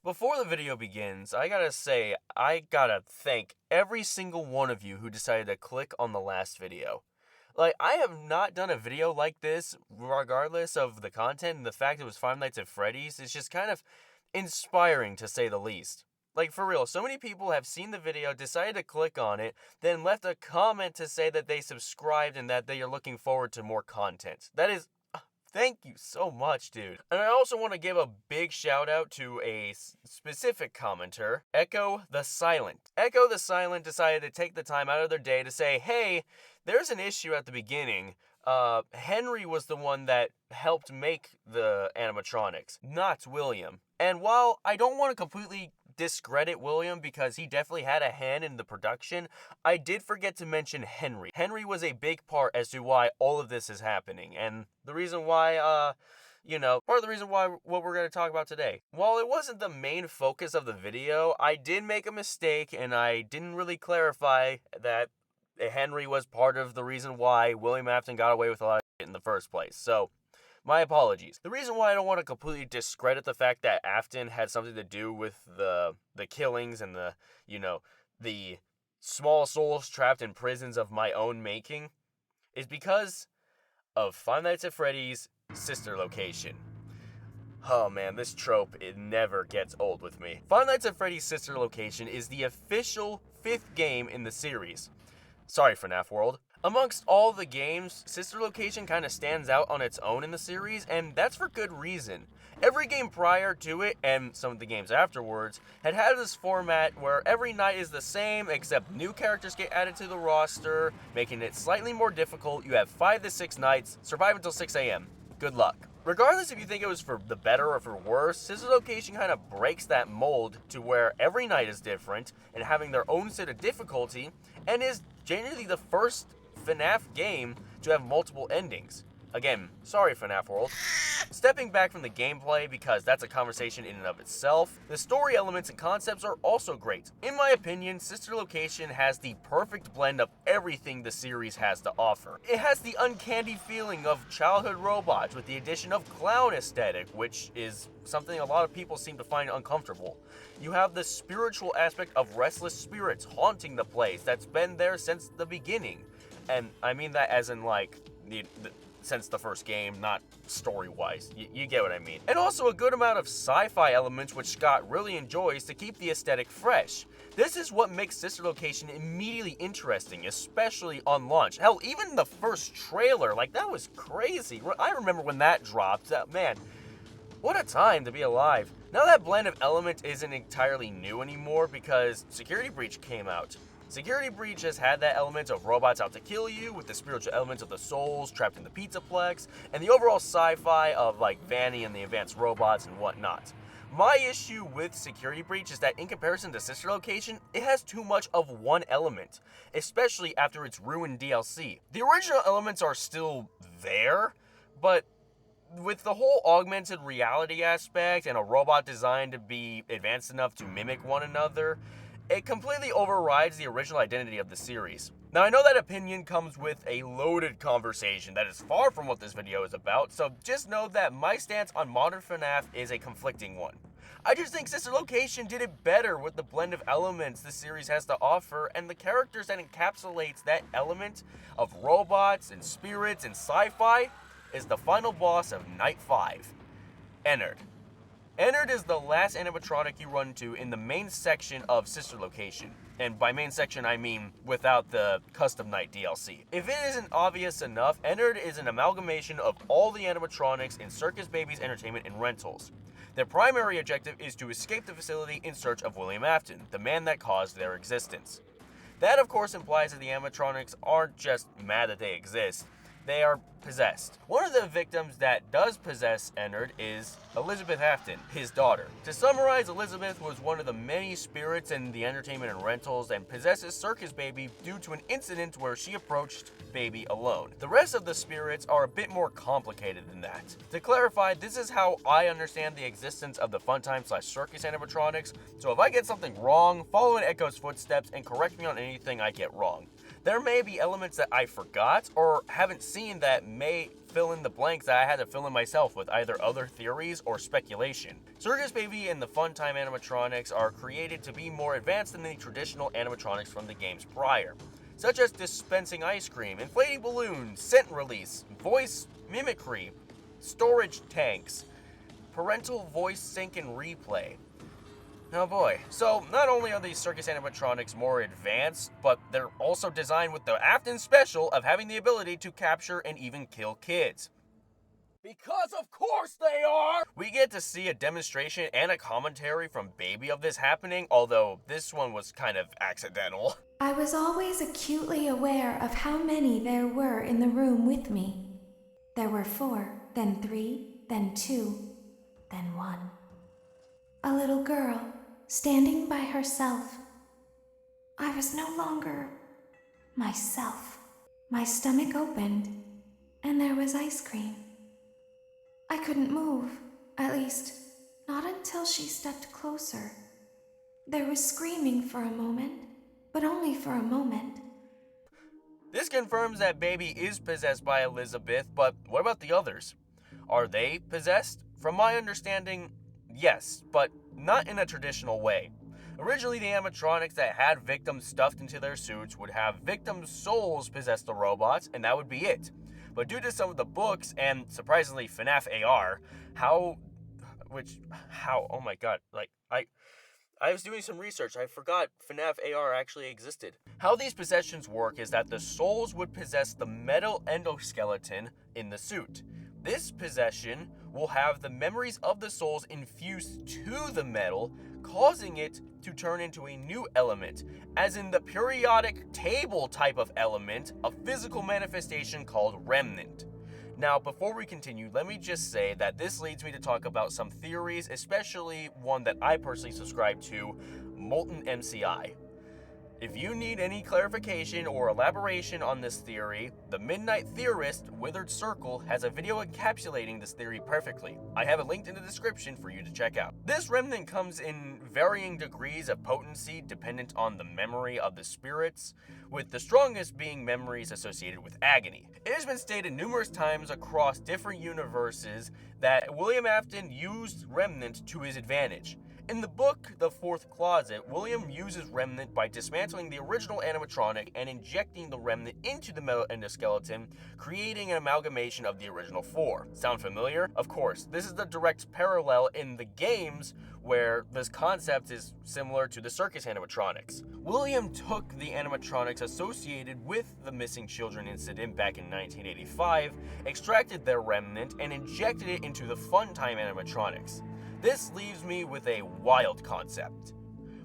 Before the video begins, I gotta thank every single one of you who decided to click on the last video. Like, I have not done a video like this, regardless of the content, and the fact it was Five Nights at Freddy's is just kind of inspiring, to say the least. Like, for real, so many people have seen the video, decided to click on it, then left a comment to say that they subscribed and that they are looking forward to more content. Thank you so much, dude. And I also want to give a big shout out to a specific commenter, Echo the Silent. Echo the Silent decided to take the time out of their day to say, hey, there's an issue at the beginning. Henry was the one that helped make the animatronics, not William. And while I don't want to completely discredit William because he definitely had a hand in the production, I did forget to mention Henry. Henry was a big part as to why all of this is happening, and the reason why, part of the reason why what we're going to talk about today. While it wasn't the main focus of the video, I did make a mistake, and I didn't really clarify that Henry was part of the reason why William Afton got away with a lot of shit in the first place. So, my apologies. The reason why I don't want to completely discredit the fact that Afton had something to do with the killings and the small souls trapped in prisons of my own making is because of Five Nights at Freddy's sister location. Oh man, this trope, it never gets old with me. Five Nights at Freddy's sister location is the official 5th game in the series. Sorry, FNaF World. Amongst all the games, Sister Location kind of stands out on its own in the series, and that's for good reason. Every game prior to it, and some of the games afterwards, had this format where every night is the same, except new characters get added to the roster, making it slightly more difficult. You have 5 to 6 nights, survive until 6 a.m. Good luck. Regardless if you think it was for the better or for worse, Sister Location kind of breaks that mold to where every night is different, and having their own set of difficulty, and is genuinely the first FNaF game to have multiple endings. Again, sorry FNaF World. Stepping back from the gameplay, because that's a conversation in and of itself, the story elements and concepts are also great. In my opinion, Sister Location has the perfect blend of everything the series has to offer. It has the uncanny feeling of childhood robots with the addition of clown aesthetic, which is something a lot of people seem to find uncomfortable. You have the spiritual aspect of restless spirits haunting the place that's been there since the beginning. And I mean that as in, like, since the first game, not story-wise. You get what I mean. And also a good amount of sci-fi elements which Scott really enjoys to keep the aesthetic fresh. This is what makes Sister Location immediately interesting, especially on launch. Hell, even the first trailer, like, that was crazy. I remember when that dropped. Man, what a time to be alive. Now that blend of elements isn't entirely new anymore because Security Breach came out. Security Breach has had that element of robots out to kill you, with the spiritual elements of the souls trapped in the Pizzaplex, and the overall sci-fi of, like, Vanny and the advanced robots and whatnot. My issue with Security Breach is that in comparison to Sister Location, it has too much of one element, especially after its ruined DLC. The original elements are still there, but with the whole augmented reality aspect and a robot designed to be advanced enough to mimic one another, it completely overrides the original identity of the series. Now, I know that opinion comes with a loaded conversation that is far from what this video is about, so just know that my stance on modern FNaF is a conflicting one. I just think Sister Location did it better with the blend of elements the series has to offer, and the characters that encapsulates that element of robots and spirits and sci-fi is the final boss of Night 5, Ennard. Ennard is the last animatronic you run into in the main section of Sister Location. And by main section, I mean without the Custom Night DLC. If it isn't obvious enough, Ennard is an amalgamation of all the animatronics in Circus Baby's Entertainment and Rentals. Their primary objective is to escape the facility in search of William Afton, the man that caused their existence. That, of course, implies that the animatronics aren't just mad that they exist. They are possessed. One of the victims that does possess Ennard is Elizabeth Afton, his daughter. To summarize, Elizabeth was one of the many spirits in the Entertainment and Rentals and possesses Circus Baby due to an incident where she approached Baby alone. The rest of the spirits are a bit more complicated than that. To clarify, this is how I understand the existence of the Funtime/Circus animatronics, so if I get something wrong, follow in Echo's footsteps and correct me on anything I get wrong. There may be elements that I forgot or haven't seen that may fill in the blanks that I had to fill in myself with either other theories or speculation. Circus Baby and the Funtime animatronics are created to be more advanced than the traditional animatronics from the games prior, such as dispensing ice cream, inflating balloons, scent release, voice mimicry, storage tanks, parental voice sync and replay. Oh boy. So, not only are these circus animatronics more advanced, but they're also designed with the Afton special of having the ability to capture and even kill kids. Because of course they are! We get to see a demonstration and a commentary from Baby of this happening, although this one was kind of accidental. I was always acutely aware of how many there were in the room with me. There were 4, then 3, then 2, then 1. A little girl, standing by herself. I was no longer myself. My stomach opened, and there was ice cream. I couldn't move, at least, not until she stepped closer. There was screaming for a moment, but only for a moment. This confirms that Baby is possessed by Elizabeth, but what about the others? Are they possessed? From my understanding, yes, but not in a traditional way. Originally, the animatronics that had victims stuffed into their suits would have victims' souls possess the robots, and that would be it. But due to some of the books, and surprisingly FNAF AR, oh my god, I was doing some research, I forgot FNAF AR actually existed. How these possessions work is that the souls would possess the metal endoskeleton in the suit. This possession will have the memories of the souls infused to the metal, causing it to turn into a new element, as in the periodic table type of element, a physical manifestation called Remnant. Now, before we continue, let me just say that this leads me to talk about some theories, especially one that I personally subscribe to, Molten MCI. If you need any clarification or elaboration on this theory, the Midnight Theorist, Withered Circle, has a video encapsulating this theory perfectly. I have it linked in the description for you to check out. This remnant comes in varying degrees of potency dependent on the memory of the spirits, with the strongest being memories associated with agony. It has been stated numerous times across different universes that William Afton used Remnant to his advantage. In the book, The Fourth Closet, William uses Remnant by dismantling the original animatronic and injecting the Remnant into the metal endoskeleton, creating an amalgamation of the original 4. Sound familiar? Of course, this is the direct parallel in the games where this concept is similar to the circus animatronics. William took the animatronics associated with the missing children incident back in 1985, extracted their Remnant, and injected it into the Funtime animatronics. This leaves me with a wild concept.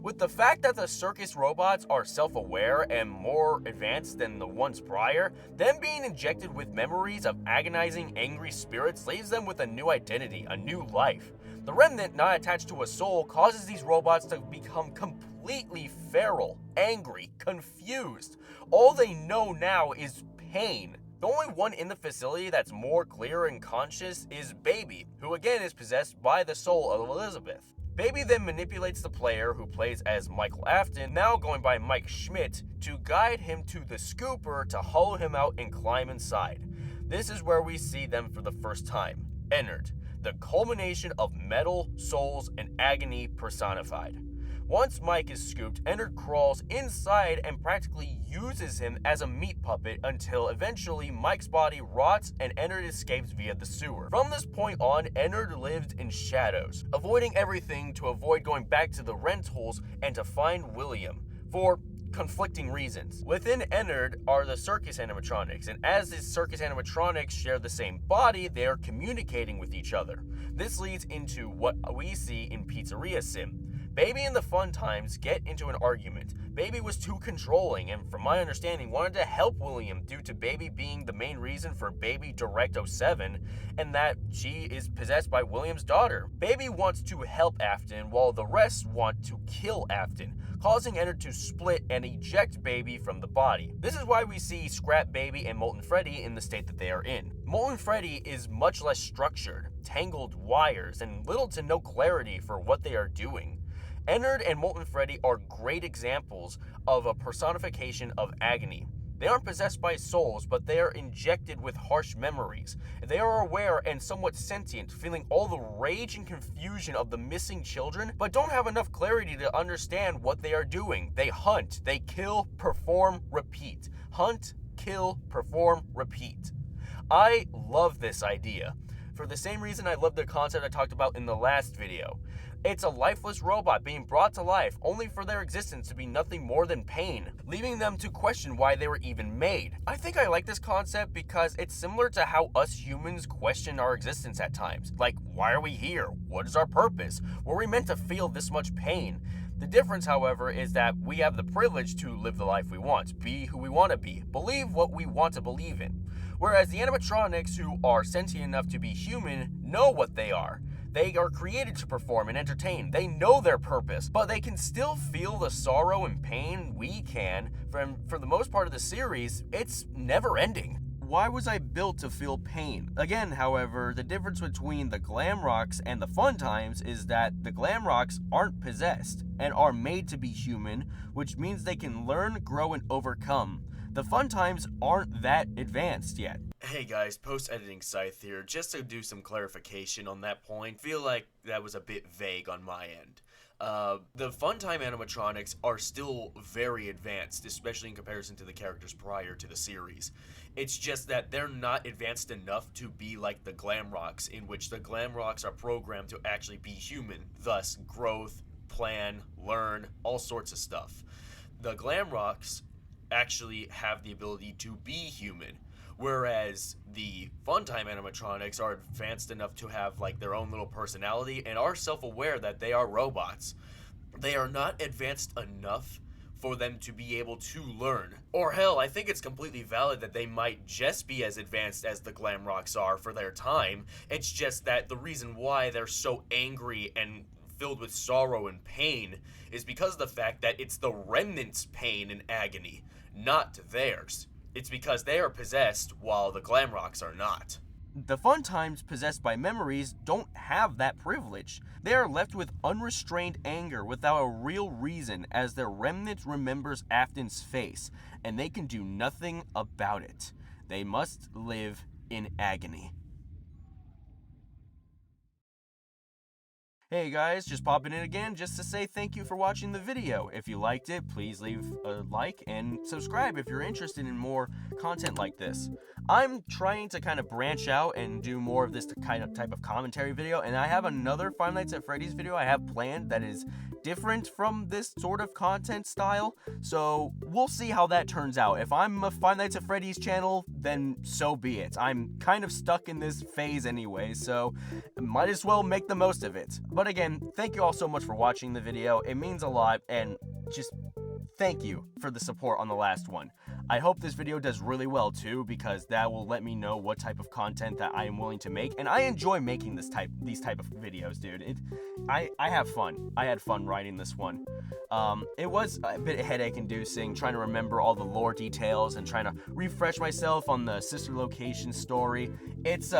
With the fact that the circus robots are self-aware and more advanced than the ones prior, them being injected with memories of agonizing, angry spirits leaves them with a new identity, a new life. The remnant not attached to a soul causes these robots to become completely feral, angry, confused. All they know now is pain. The only one in the facility that's more clear and conscious is Baby, who again is possessed by the soul of Elizabeth. Baby then manipulates the player, who plays as Michael Afton, now going by Mike Schmidt, to guide him to the scooper to hollow him out and climb inside. This is where we see them for the first time. Ennard, the culmination of metal, souls, and agony personified. Once Mike is scooped, Ennard crawls inside and practically uses him as a meat puppet until eventually Mike's body rots and Ennard escapes via the sewer. From this point on, Ennard lived in shadows, avoiding everything to avoid going back to the rentals and to find William, for conflicting reasons. Within Ennard are the circus animatronics, and as these circus animatronics share the same body, they are communicating with each other. This leads into what we see in Pizzeria Sim. Baby and the Fun Times get into an argument. Baby was too controlling and, from my understanding, wanted to help William due to Baby being the main reason for Baby Direct 07 and that she is possessed by William's daughter. Baby wants to help Afton while the rest want to kill Afton, causing Ennard to split and eject Baby from the body. This is why we see Scrap Baby and Molten Freddy in the state that they are in. Molten Freddy is much less structured, tangled wires, and little to no clarity for what they are doing. Ennard and Molten Freddy are great examples of a personification of agony. They aren't possessed by souls, but they are injected with harsh memories. They are aware and somewhat sentient, feeling all the rage and confusion of the missing children, but don't have enough clarity to understand what they are doing. They hunt, they kill, perform, repeat. Hunt, kill, perform, repeat. I love this idea. For the same reason I love the concept I talked about in the last video. It's a lifeless robot being brought to life only for their existence to be nothing more than pain, leaving them to question why they were even made. I think I like this concept because it's similar to how us humans question our existence at times. Like, why are we here? What is our purpose? Were we meant to feel this much pain? The difference, however, is that we have the privilege to live the life we want, be who we want to be, believe what we want to believe in. Whereas the animatronics who are sentient enough to be human know what they are. They are created to perform and entertain. They know their purpose, but they can still feel the sorrow and pain we can. For the most part of the series, it's never ending. Why was I built to feel pain? Again, however, the difference between the Glamrocks and the Fun Times is that the Glamrocks aren't possessed and are made to be human, which means they can learn, grow, and overcome. The Fun Times aren't that advanced yet. Hey guys, post-editing Scythe here, just to do some clarification on that point. Feel like that was a bit vague on my end. The Funtime animatronics are still very advanced, especially in comparison to the characters prior to the series. It's just that they're not advanced enough to be like the Glamrocks, in which the Glamrocks are programmed to actually be human, thus growth, plan, learn, all sorts of stuff. The Glamrocks actually have the ability to be human, whereas the Funtime animatronics are advanced enough to have like their own little personality and are self-aware that they are robots. They are not advanced enough for them to be able to learn. Or hell, I think it's completely valid that they might just be as advanced as the Glamrocks are for their time. It's just that the reason why they're so angry and filled with sorrow and pain is because of the fact that it's the remnant's pain and agony, not theirs. It's because they are possessed while the Glamrocks are not. The Funtimes possessed by memories don't have that privilege. They are left with unrestrained anger without a real reason as their remnant remembers Afton's face, and they can do nothing about it. They must live in agony. Hey guys, just popping in again just to say thank you for watching the video. If you liked it, please leave a like and subscribe if you're interested in more content like this. I'm trying to kind of branch out and do more of this type of commentary video, and I have another Five Nights at Freddy's video I have planned that is different from this sort of content style, so we'll see how that turns out. If I'm a Five Nights at Freddy's channel, then so be it. I'm kind of stuck in this phase anyway, so might as well make the most of it. But again, thank you all so much for watching the video. It means a lot, and just thank you for the support on the last one. I hope this video does really well too, because that will let me know what type of content that I am willing to make, and I enjoy making these type of videos, dude. I have fun. I had fun writing this one. It was a bit headache-inducing, trying to remember all the lore details and trying to refresh myself on the sister location story. It's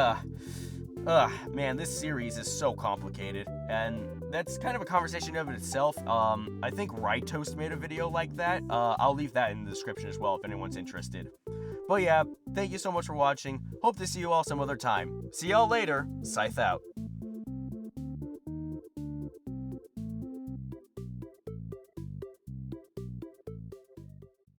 man, this series is so complicated, and that's kind of a conversation of itself. I think Right Toast made a video like that. I'll leave that in the description as well if anyone's interested. But yeah, thank you so much for watching. Hope to see you all some other time. See y'all later. Scythe out.